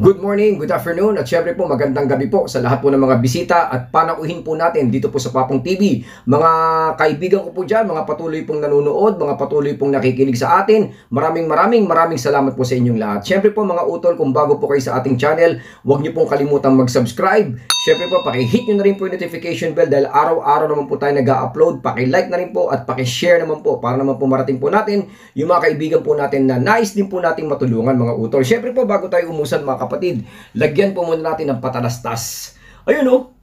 Good morning, good afternoon, at syempre po magandang gabi po sa lahat po ng mga bisita at panauhin po natin dito po sa Papong TV. Mga kaibigan ko po dyan, mga patuloy pong nanonood, mga patuloy pong nakikinig sa atin. Maraming salamat po sa inyong lahat. Syempre po mga utol, kung bago po kayo sa ating channel, huwag niyo pong kalimutang mag-subscribe. Syempre po, paki-hit nyo na rin po yung notification bell dahil araw-araw naman po tayo nag-upload. Paki-like na rin po at paki-share naman po para naman po marating po natin yung mga kaibigan po natin na nais din po nating matulungan mga utol. Syempre po, bago tayo umusan mga kapatid, lagyan po muna natin ng patalastas. Ayun o.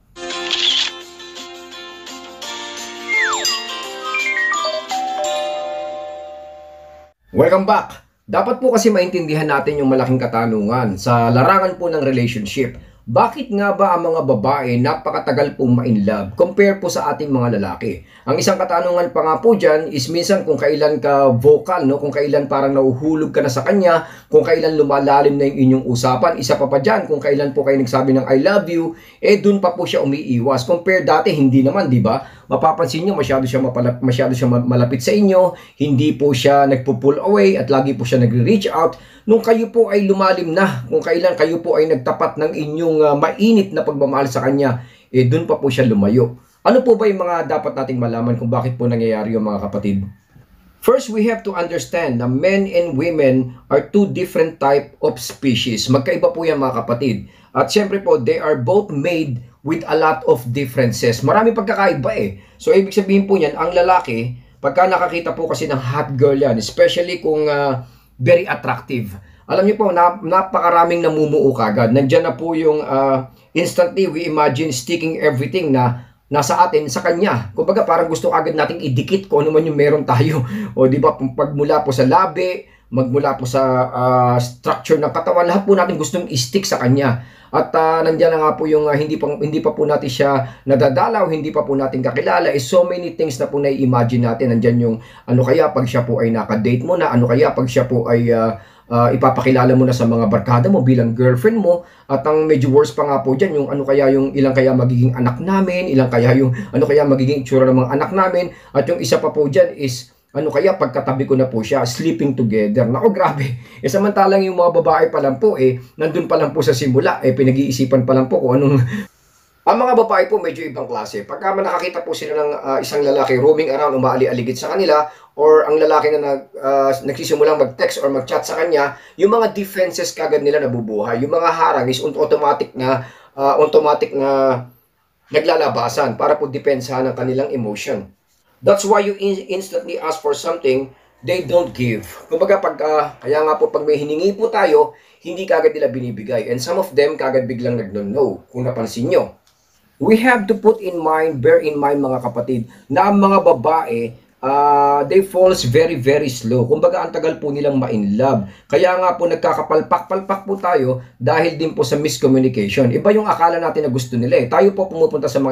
Welcome back. Dapat po kasi maintindihan natin yung malaking katanungan sa larangan po ng relationship. Bakit nga ba ang mga babae napakatagal pong ma-inlove compare po sa ating mga lalaki? Ang isang katanungan pa nga po dyan is minsan kung kailan ka vocal, no? Kung kailan parang nauhulog ka na sa kanya, kung kailan lumalalim na yung inyong usapan. Isa pa dyan, kung kailan po kayo nagsabi ng I love you, dun pa po siya umiiwas. Compare dati, hindi naman, di ba? Mapapansin nyo, masyado siya malapit sa inyo, hindi po siya nagpo-pull away at lagi po siya nagre-reach out. Nung kayo po ay lumalim na, kung kailan kayo po ay nagtapat ng inyong mainit na pagmamahal sa kanya, dun pa po siya lumayo. Ano po ba yung mga dapat nating malaman kung bakit po nangyayari yung mga kapatid? First, we have to understand na men and women are two different type of species. Magkaiba po yan mga kapatid. At syempre po, they are both made with a lot of differences. Marami pagkakaiba eh. So, ibig sabihin po yan, ang lalaki, pagka nakakita po kasi ng hot girl yan, especially kung very attractive. Alam niyo po, napakaraming namumuo kagad. Nandiyan na po yung instantly we imagine sticking everything na nasa atin sa kanya. Kumbaga parang gusto agad nating idikit kung ano man yung meron tayo. O di ba, pagmula po sa labi, magmula po sa structure ng katawan, lahat po natin gustong i-stick sa kanya. At nandiyan na nga po yung hindi pa po natin siya nadadalaw, hindi pa po natin kakilala. So many things na po na-imagine natin. Nandiyan yung ano kaya pag siya po ay nakadate mo na, ano kaya pag siya po ay ipapakilala mo na sa mga barkada mo bilang girlfriend mo. At ang medyo worse pa nga po dyan, yung ano kaya yung ilang kaya magiging anak namin, ilang kaya yung ano kaya magiging itsura ng mga anak namin. At yung isa pa po dyan is ano kaya pagkatabi ko na po siya, sleeping together. Nako, grabe. Samantalang yung mga babae pa lang po, nandun pa lang po sa simula, pinag-iisipan pa lang po kung anong... Ang mga babae po medyo ibang klase. Pagka nakakita po sila ng isang lalaki roaming around, umaali-aligid sa kanila, or ang lalaki na nagsisimulang mag-text or mag-chat sa kanya, yung mga defenses kagad nila nabubuhay. Yung mga harang is automatic na naglalabasan para po depensahan ng kanilang emotion. That's why you instantly ask for something they don't give. Kumbaga kaya nga po pag may hiningi po tayo, hindi kagad nila binibigay. And some of them kagad biglang nagno-no, kung napansin nyo. We have to bear in mind mga kapatid, na ang mga babae, they falls very slow. Kumbaga ang tagal po nilang ma-inlove. Kaya nga po nagkakapalpak-palpak po tayo dahil din po sa miscommunication. Iba yung akala natin na gusto nila. Tayo po pumupunta sa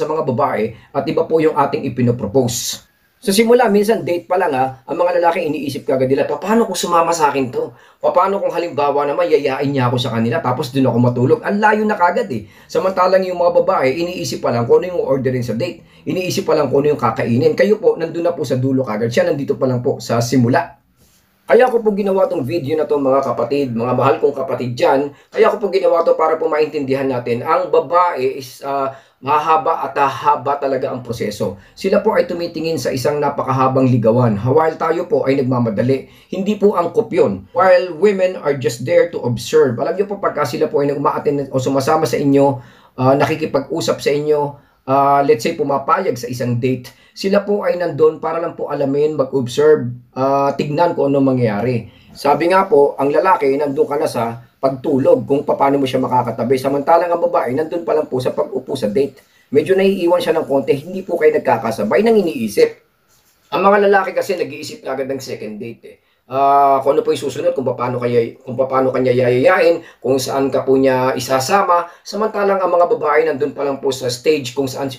mga babae at iba po yung ating ipinopropose. Sa simula, minsan date pa lang ang mga lalaki iniisip kagad nila, paano kung sumama sa akin to? Paano kung halimbawa naman yayain niya ako sa kanila tapos doon ako matulog? Ang layo na kagad Samantalang yung mga babae, iniisip pa lang kung ano yung orderin sa date. Iniisip pa lang kung ano yung kakainin. Kayo po, nandun na po sa dulo kagad. Siya nandito pa lang po sa simula. Kaya ko po ginawa tong video na to mga kapatid, mga mahal kong kapatid dyan. Kaya ko po ginawa to para po maintindihan natin. Ang babae is mahaba at haba talaga ang proseso. Sila po ay tumitingin sa isang napakahabang ligawan. While tayo po ay nagmamadali. Hindi po angkop yun. While women are just there to observe. Alam niyo po pagka sila po ay nag-umaattend o sumasama sa inyo, nakikipag-usap sa inyo, let's say pumapayag sa isang date, sila po ay nandun para lang po alamin, mag-observe, tignan kung ano mangyayari. Sabi nga po, ang lalaki nandun ka na sa pagtulog kung paano mo siya makakatabi. Samantalang ang babae nandun pa lang po sa pag-upo sa date. Medyo naiiwan siya ng konti, hindi po kayo nagkakasabay nang iniisip. Ang mga lalaki kasi nag-iisip agad ng second date kung ano po yung susunod, kung paano kanya yayayain, kung saan ka po niya isasama. Samantalang ang mga babae nandun pa lang po sa stage kung saan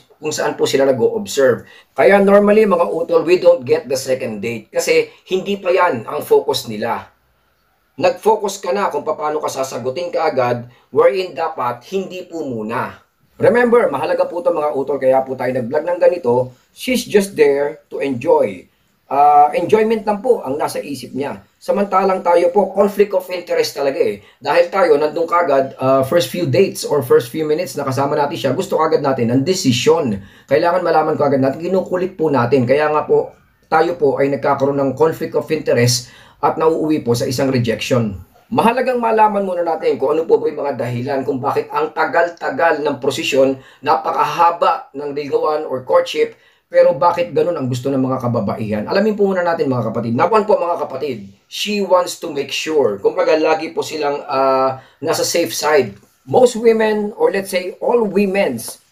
po sila nag-o-observe. Kaya normally mga utol, we don't get the second date kasi hindi pa yan ang focus nila. Nag-focus ka na kung paano ka sasagutin ka agad, wherein dapat hindi po muna. Remember, mahalaga po ito mga utol, kaya po tayo nag-vlog ng ganito. She's just there to enjoy. enjoyment lang po ang nasa isip niya. Samantalang tayo po, conflict of interest talaga eh. Dahil tayo, nandun kagad, first few dates or first few minutes na kasama natin siya, gusto kagad natin ang desisyon. Kailangan malaman kagad natin, kinukulit po natin. Kaya nga po, tayo po ay nagkakaroon ng conflict of interest at nauuwi po sa isang rejection. Mahalagang malaman muna natin kung ano po ba yung mga dahilan kung bakit ang tagal-tagal ng prosesyon, napakahaba ng ligawan or courtship, pero bakit ganun ang gusto ng mga kababaihan? Alamin po muna natin mga kapatid. Number one po mga kapatid, she wants to make sure. Kumbaga lagi po silang nasa safe side. Most women, or let's say all women's,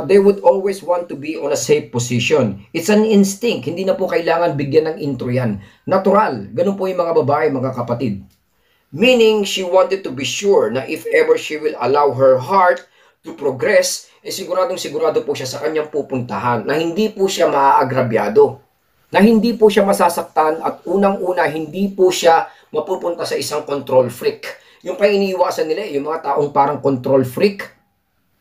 they would always want to be on a safe position. It's an instinct. Hindi na po kailangan bigyan ng intro yan. Natural. Ganun po yung mga babae, mga kapatid. Meaning, she wanted to be sure na if ever she will allow her heart to progress, siguradong sigurado po siya sa kanyang pupuntahan, na hindi po siya maaagrabyado, na hindi po siya masasaktan, at unang-una, hindi po siya mapupunta sa isang control freak. Yung pa iniiwasan nila, yung mga taong parang control freak,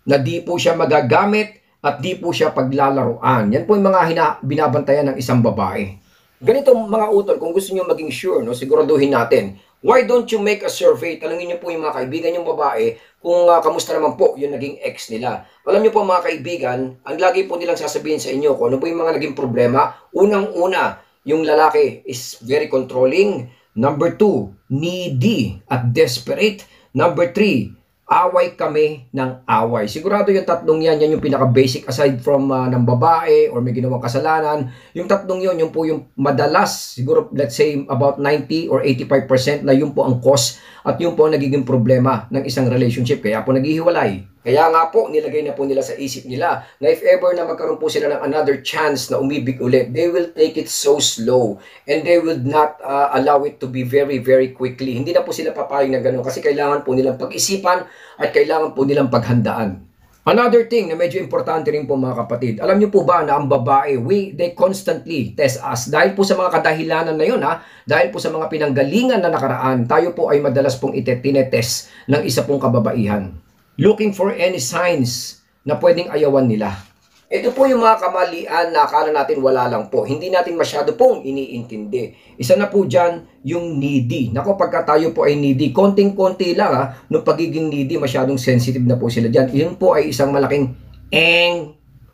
na di po siya magagamit, at di po siya paglalaruan. Yan po yung mga binabantayan ng isang babae. Ganito mga utol, kung gusto niyo maging sure, no, siguraduhin natin. Why don't you make a survey? Tanungin niyo po yung mga kaibigan yung babae kung kamusta naman po yung naging ex nila. Alam niyo po mga kaibigan, ang lagi po nilang sasabihin sa inyo kung ano po yung mga naging problema. Unang-una, yung lalaki is very controlling. Number 2, needy at desperate. Number 3, away kami ng away. Sigurado yung tatlong yan yung pinaka-basic aside from ng babae or may ginawang kasalanan. Yung tatlong yun po yung madalas, siguro let's say about 90 or 85% na yun po ang cause at yun po ang nagiging problema ng isang relationship. Kaya po naghihiwalay. Kaya nga po, nilagay na po nila sa isip nila na if ever na magkaroon po sila ng another chance na umibig ulit, they will take it so slow and they will not allow it to be very, very quickly. Hindi na po sila papayag na gano'n kasi kailangan po nilang pag-isipan at kailangan po nilang paghandaan. Another thing na medyo importante rin po mga kapatid, alam niyo po ba na ang babae, they constantly test us. Dahil po sa mga kadahilanan na yun, dahil po sa mga pinanggalingan na nakaraan, tayo po ay madalas pong tinetest ng isa pong kababaihan. Looking for any signs na pwedeng ayawan nila. Ito po yung mga kamalian na akala natin wala lang po. Hindi natin masyado pong iniintindi. Isa na po dyan, yung needy. Nako, pagka tayo po ay needy, konting-konti lang nung pagiging needy, masyadong sensitive na po sila dyan. Yun po ay isang malaking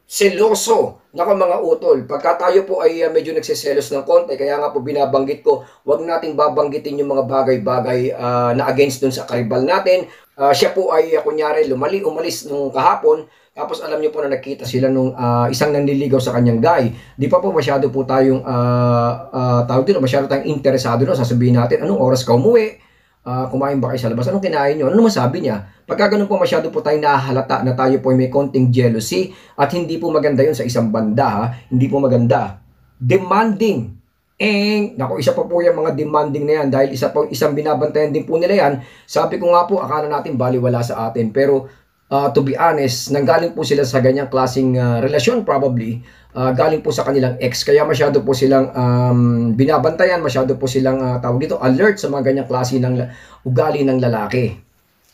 seloso. Nako mga utol, pagka tayo po ay medyo nagsiselos ng konti, kaya nga po binabanggit ko, wag nating babanggitin yung mga bagay-bagay na against dun sa karibal natin. Siya po ay kunyari umalis nung kahapon, tapos alam niyo po na nakita sila nung isang nanliligaw sa kanyang guy. Di pa po masyado po tayong tawag dito, masyado tayong interesado no. Sasabihin natin, anong oras ka umuwi? Kumain ba kayo sa labas? Anong kinain nyo? Ano masabi niya? Pagka ganun po masyado po tayong nahahalata na tayo po may konting jealousy at hindi po maganda yun sa isang banda. Hindi po maganda. Demanding. Naku, isa pa po yung mga demanding na yan dahil isang binabantayan din po nila yan. Sabi ko nga po, akala natin baliwala sa atin. Pero to be honest, nanggaling po sila sa ganyang klaseng relasyon probably, galing po sa kanilang ex. Kaya masyado po silang binabantayan, masyado po silang tawag dito, alert sa mga ganyang klase ng ugali ng lalaki.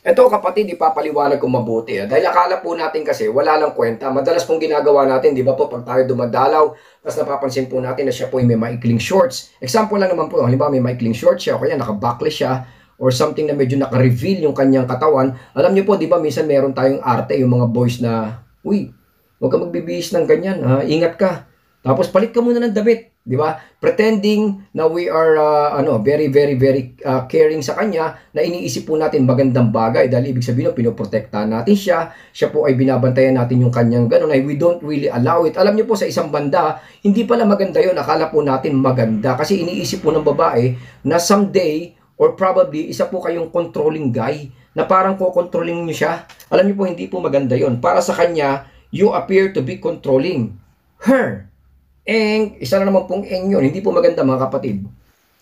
Ito kapatid, ipapaliwanag ko mabuti. Dahil akala po natin kasi wala lang kwenta. Madalas pong ginagawa natin, di ba po, pag tayo dumadalaw, tapos napapansin po natin na siya po may maikling shorts. Example lang naman po, halimbawa may maikling shorts siya, o kaya naka-backless siya, or something na medyo naka-reveal yung kanyang katawan. Alam niyo po, di ba, minsan meron tayong arte, yung mga boys na, uy, huwag ka magbibihis ng ganyan, ingat ka. Tapos palit ka muna ng damit, di ba? Pretending na we are very, very, very caring sa kanya, na iniisip po natin magandang bagay dahil ibig sabihin pinoprotektahan natin siya. Siya po ay binabantayan natin yung kanyang gano'n, ay we don't really allow it. Alam niyo po sa isang banda, hindi pala maganda yun. Akala po natin maganda kasi iniisip po ng babae na someday or probably isa po kayong controlling guy na parang ko-controlling niyo siya. Alam niyo po hindi po maganda yon. Para sa kanya, you appear to be controlling her. Isa na naman pong yun. Hindi po maganda mga kapatid.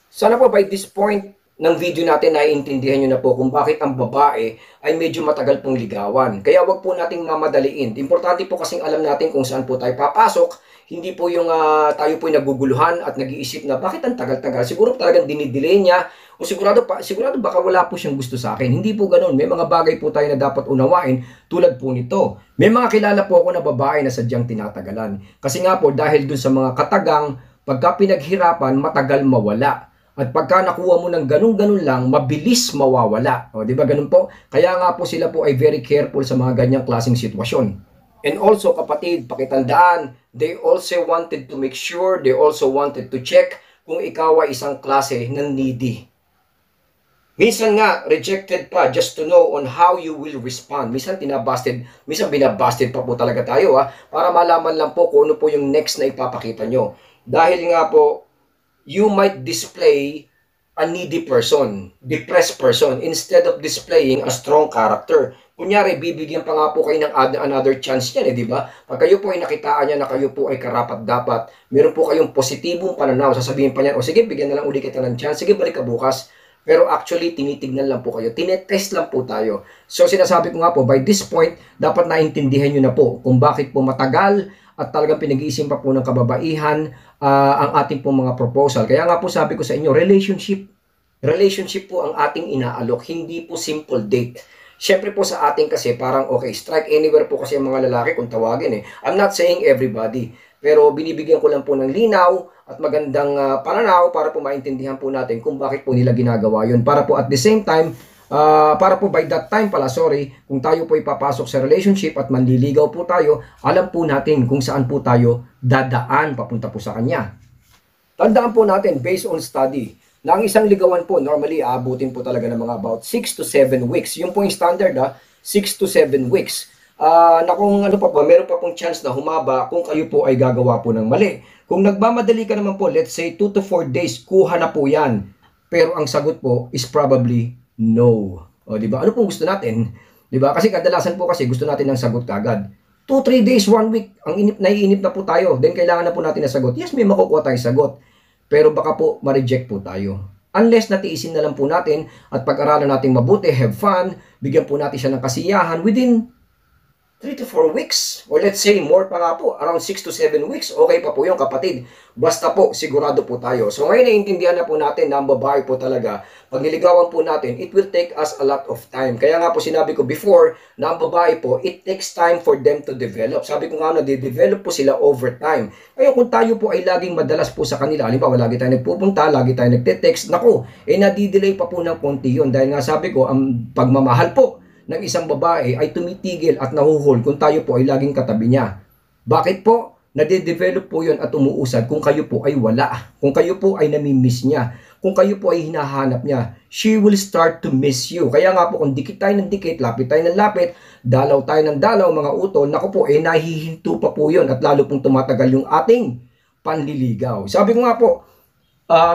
Sana po by this point ng video natin naiintindihan nyo na po kung bakit ang babae ay medyo matagal pong ligawan. Kaya wag po nating mamadaliin. Importante po kasing alam natin kung saan po tayo papasok. Hindi po yung tayo po yung naguguluhan at nag-iisip na bakit ang tagal-tagal. Siguro talagang dinidelay niya o sigurado baka wala po siyang gusto sa akin. Hindi po ganoon. May mga bagay po tayo na dapat unawain tulad po nito. May mga kilala po ako na babae na sadyang tinatagalan. Kasi nga po dahil dun sa mga katagang pagka pinaghirapan, matagal mawala. At pagka nakuha mo ng ganun-ganun lang, mabilis mawawala. O, di ba ganun po? Kaya nga po sila po ay very careful sa mga ganyang klaseng sitwasyon. And also, kapatid, pakitandaan, they also wanted to make sure, they also wanted to check kung ikaw ay isang klase ng needy. Minsan nga, rejected pa just to know on how you will respond. Minsan tinabasted, minsan binabasted pa po talaga tayo para malaman lang po kung ano po yung next na ipapakita nyo. Dahil nga po, you might display a needy person, depressed person, instead of displaying a strong character. Kunyari, bibigyan pa nga po kayo ng another chance yan, di ba? Pag kayo po ay nakitaan niya na kayo po ay karapat-dapat, meron po kayong positibong pananaw, sasabihin pa niya, o sige, bigyan na lang uli kita ng chance, sige, balik ka bukas. Pero actually, tinitignan lang po kayo, tinetest lang po tayo. So, sinasabi ko nga po, by this point, dapat naintindihan nyo na po kung bakit po matagal at talagang pinag-iisip pa po ng kababaihan ang ating po mga proposal. Kaya nga po sabi ko sa inyo, relationship po ang ating inaalok, hindi po simple date. Siyempre po sa ating kasi parang okay, strike anywhere po kasi ang mga lalaki kung tawagin I'm not saying everybody, pero binibigyan ko lang po ng linaw at magandang pananaw para po maintindihan po natin kung bakit po nila ginagawa yun. Para po at the same time, para po by that time pala, kung tayo po ipapasok sa relationship at manliligaw po tayo, alam po natin kung saan po tayo dadaan papunta po sa kanya. Tandaan po natin, based on study, na ang isang ligawan po, normally, aabutin po talaga ng mga about 6 to 7 weeks. Yung po yung standard, 6 to 7 weeks. Na kung ano pa po, meron pa pong chance na humaba kung kayo po ay gagawa po ng mali. Kung nagmamadali ka naman po, let's say 2 to 4 days, kuha na po yan. Pero ang sagot po is probably no. O, di ba? Ano pong gusto natin? Di ba? Kasi kadalasan po kasi gusto natin ng sagot kagad. 2-3 days, 1 week, ang naiinip na po tayo. Then kailangan na po natin ng sagot. Yes, may makukuha tayong sagot. Pero baka po ma-reject po tayo. Unless natiisin na lang po natin at pag-aralan natin mabuti, have fun, bigyan po natin siya ng kasiyahan within 3 to 4 weeks. Or let's say more pa nga po, around 6 to 7 weeks. Okay pa po yung kapatid. Basta po, sigurado po tayo. So ngayon naiintindihan na po natin na ang babae po talaga, pag niligawan po natin, it will take us a lot of time. Kaya nga po sinabi ko before, na ang babae po, it takes time for them to develop. Sabi ko nga na, de-develop po sila over time. Kaya kung tayo po ay laging madalas po sa kanila, halimbawa, lagi tayo nagpupunta, lagi tayo nagte-text, naku, nadidelay pa po ng konti yun. Dahil nga sabi ko, ang pagmamahal po ng isang babae ay tumitigil at nahuhol kung tayo po ay laging katabi niya. Bakit po? Nade-develop po yun at umuusad kung kayo po ay wala. Kung kayo po ay namimiss niya. Kung kayo po ay hinahanap niya. She will start to miss you. Kaya nga po kung dikit tayo ng dikit, lapit tayo ng lapit, dalaw tayo ng dalaw mga utol, naku po, nahihinto pa po yun at lalo pong tumatagal yung ating panliligaw. Sabi ko nga po,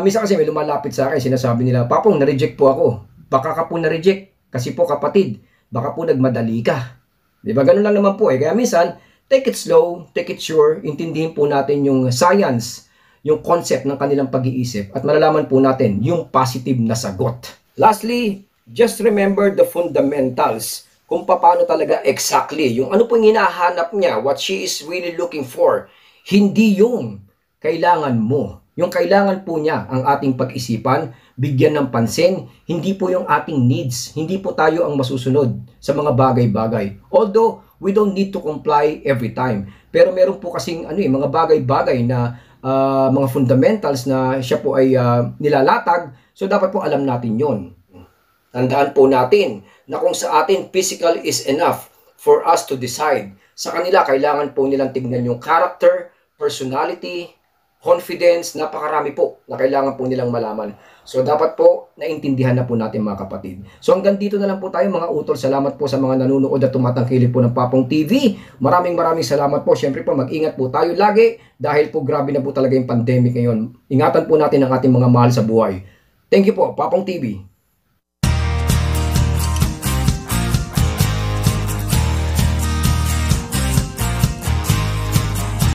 minsan kasi may lumalapit sa akin, sinasabi nila, Papong, na-reject po ako. Baka ka po na-reject kasi po kapatid, baka po nagmadali ka. Diba? Ganun lang naman po Kaya minsan, take it slow, take it sure, intindihin po natin yung science, yung concept ng kanilang pag-iisip at malalaman po natin yung positive na sagot. Lastly, just remember the fundamentals kung paano talaga exactly, yung ano pong hinahanap niya, what she is really looking for. Hindi yung kailangan mo. Yung kailangan po niya ang ating pag-isipan, bigyan ng pansin, hindi po yung ating needs, hindi po tayo ang masusunod sa mga bagay-bagay. Although, we don't need to comply every time. Pero meron po kasing mga bagay-bagay na mga fundamentals na siya po ay nilalatag, so dapat po alam natin yon. Tandaan po natin na kung sa atin physical is enough for us to decide, sa kanila kailangan po nilang tignan yung character, personality, confidence, napakarami po na kailangan po nilang malaman. So dapat po naintindihan na po natin mga kapatid. So hanggang dito na lang po tayo mga utol. Salamat po sa mga nanonood at tumatangkilik po ng Papong TV. Maraming salamat po. Siyempre po mag-ingat po tayo lagi dahil po grabe na po talaga yung pandemic ngayon. Ingatan po natin ang ating mga mahal sa buhay. Thank you po, Papong TV.